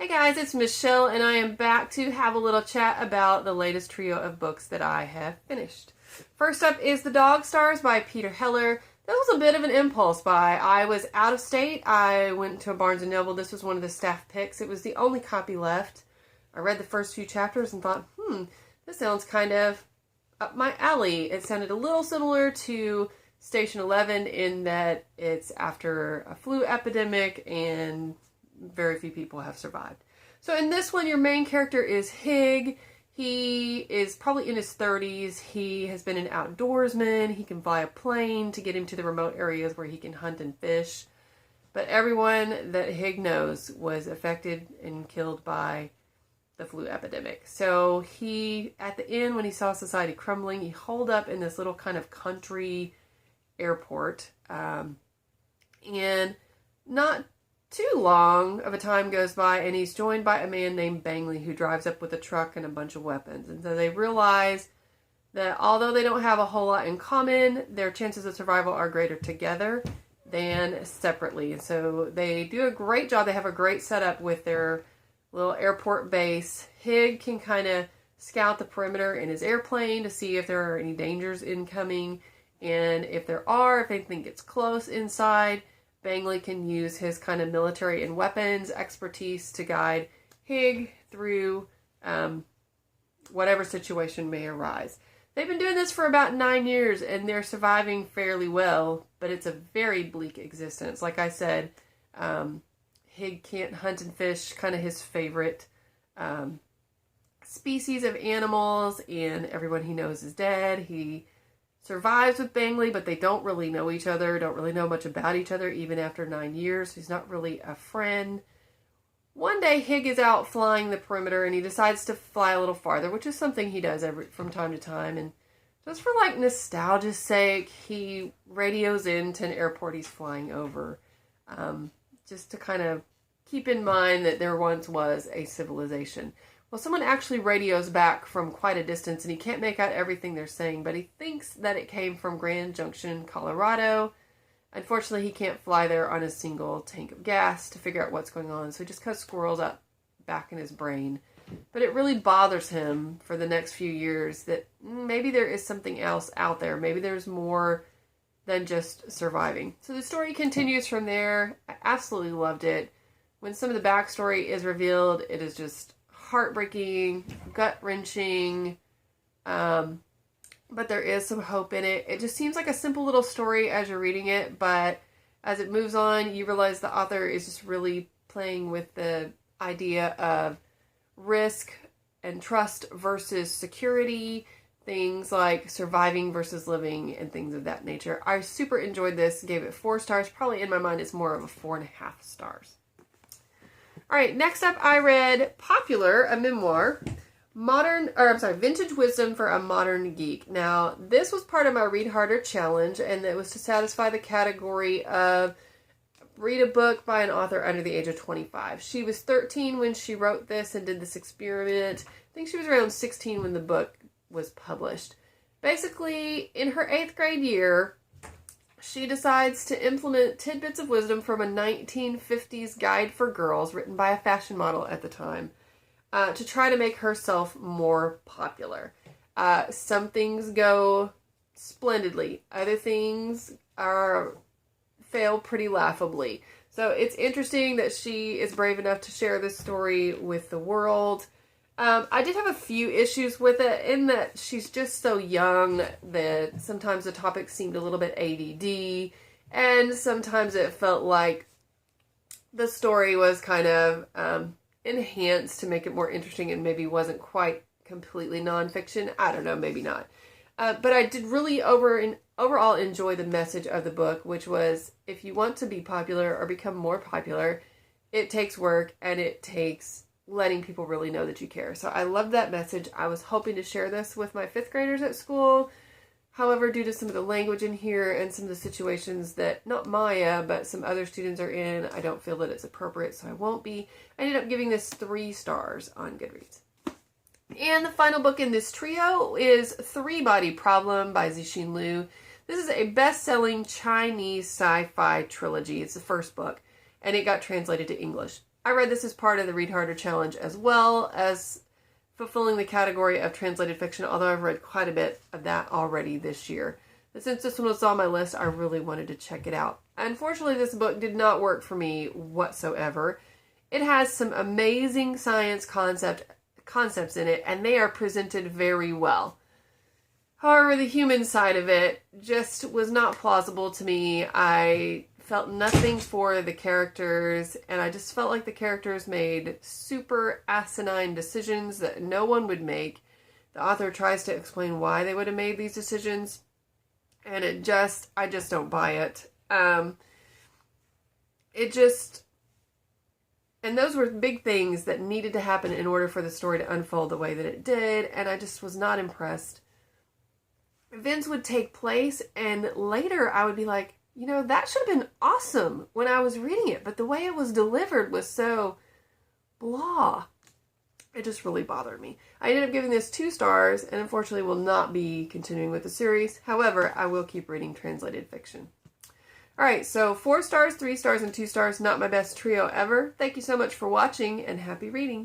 Hey guys, it's Michelle, and I am back to have a little chat about the latest trio of books that I have finished. First up is The Dog Stars by Peter Heller. That was a bit of an impulse buy. I was out of state. I went to a Barnes & Noble. This was one of the staff picks. It was the only copy left. I read the first few chapters and thought, this sounds kind of up my alley. It sounded a little similar to Station 11 in that it's after a flu epidemic and very few people have survived. So in this one, your main character is Hig. He is probably in his 30s. He has been an outdoorsman. He can fly a plane to get him to the remote areas where he can hunt and fish. But everyone that Hig knows was affected and killed by the flu epidemic. So he, at the end, when he saw society crumbling, he holed up in this little kind of country airport. And not too long of a time goes by, and he's joined by a man named Bangley who drives up with a truck and a bunch of weapons. And so they realize that although they don't have a whole lot in common, their chances of survival are greater together than separately. And so they do a great job. They have a great setup with their little airport base. Hig can kind of scout the perimeter in his airplane to see if there are any dangers incoming. And if there are, if anything gets close inside, Bangley can use his kind of military and weapons expertise to guide Hig through whatever situation may arise. They've been doing this for about 9 years, and they're surviving fairly well, but it's a very bleak existence. Like I said, Hig can't hunt and fish, kind of his favorite species of animals, and everyone he knows is dead. He survives with Bangley, but they don't really know each other, don't really know much about each other, even after 9 years. He's not really a friend. One day, Hig is out flying the perimeter, and he decides to fly a little farther, which is something he does from time to time. And just for, like, nostalgia's sake, he radios into an airport he's flying over, just to kind of keep in mind that there once was a civilization. Well, someone actually radios back from quite a distance, and he can't make out everything they're saying, but he thinks that it came from Grand Junction, Colorado. Unfortunately, he can't fly there on a single tank of gas to figure out what's going on, so he just kind of squirrels up back in his brain. But it really bothers him for the next few years that maybe there is something else out there. Maybe there's more than just surviving. So the story continues from there. I absolutely loved it. When some of the backstory is revealed, it is just heartbreaking, gut-wrenching, but there is some hope in it. It just seems like a simple little story as you're reading it, but as it moves on, you realize the author is just really playing with the idea of risk and trust versus security, things like surviving versus living, and things of that nature. I super enjoyed this, gave it 4 stars. Probably in my mind it's more of a 4.5 stars. All right, next up I read Popular, a memoir, Vintage Wisdom for a Modern Geek. Now, this was part of my Read Harder challenge, and it was to satisfy the category of read a book by an author under the age of 25. She was 13 when she wrote this and did this experiment. I think she was around 16 when the book was published. Basically, in her 8th grade year, she decides to implement tidbits of wisdom from a 1950s guide for girls written by a fashion model at the time to try to make herself more popular. Some things go splendidly. Other things fail pretty laughably. So it's interesting that she is brave enough to share this story with the world. I did have a few issues with it in that she's just so young that sometimes the topics seemed a little bit ADD, and sometimes it felt like the story was kind of enhanced to make it more interesting and maybe wasn't quite completely nonfiction. I don't know, maybe not. But I did really overall enjoy the message of the book, which was if you want to be popular or become more popular, it takes work and it takes letting people really know that you care. So I love that message. I was hoping to share this with my 5th graders at school. However, due to some of the language in here and some of the situations that not Maya, but some other students are in, I don't feel that it's appropriate, so I won't be. I ended up giving this 3 stars on Goodreads. And the final book in this trio is Three Body Problem by Zixin Liu. This is a best-selling Chinese sci-fi trilogy. It's the first book, and it got translated to English. I read this as part of the Read Harder Challenge as well as fulfilling the category of translated fiction, although I've read quite a bit of that already this year. But since this one was on my list, I really wanted to check it out. Unfortunately, this book did not work for me whatsoever. It has some amazing science concepts in it, and they are presented very well. However, the human side of it just was not plausible to me. I felt nothing for the characters, and I just felt like the characters made super asinine decisions that no one would make. The author tries to explain why they would have made these decisions, and I just don't buy it. And those were big things that needed to happen in order for the story to unfold the way that it did, and I just was not impressed. Events would take place, and later I would be like, you know, that should have been awesome when I was reading it, but the way it was delivered was so blah. It just really bothered me. I ended up giving this 2 stars, and unfortunately will not be continuing with the series. However, I will keep reading translated fiction. Alright, so 4 stars, 3 stars, and 2 stars. Not my best trio ever. Thank you so much for watching, and happy reading.